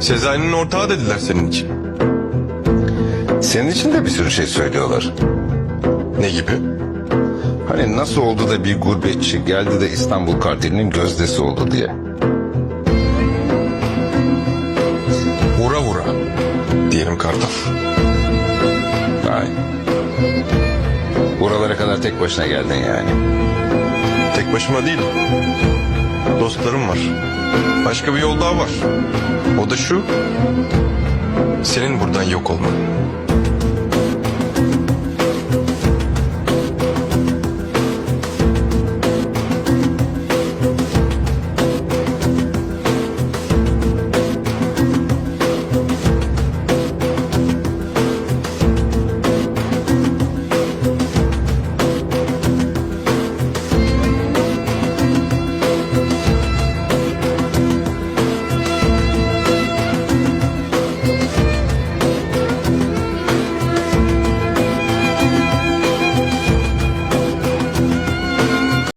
Sezai'nin ortağı dediler senin için. Senin için de bir sürü şey söylüyorlar. Ne gibi? Hani nasıl oldu da bir gurbetçi geldi de İstanbul kartelinin gözdesi oldu diye. Vura vura diyelim Kartal. Vay. Buralara kadar tek başına geldin yani. Tek başıma değil. Dostlarım var. Başka bir yol daha var. O da şu. Senin buradan yok olman.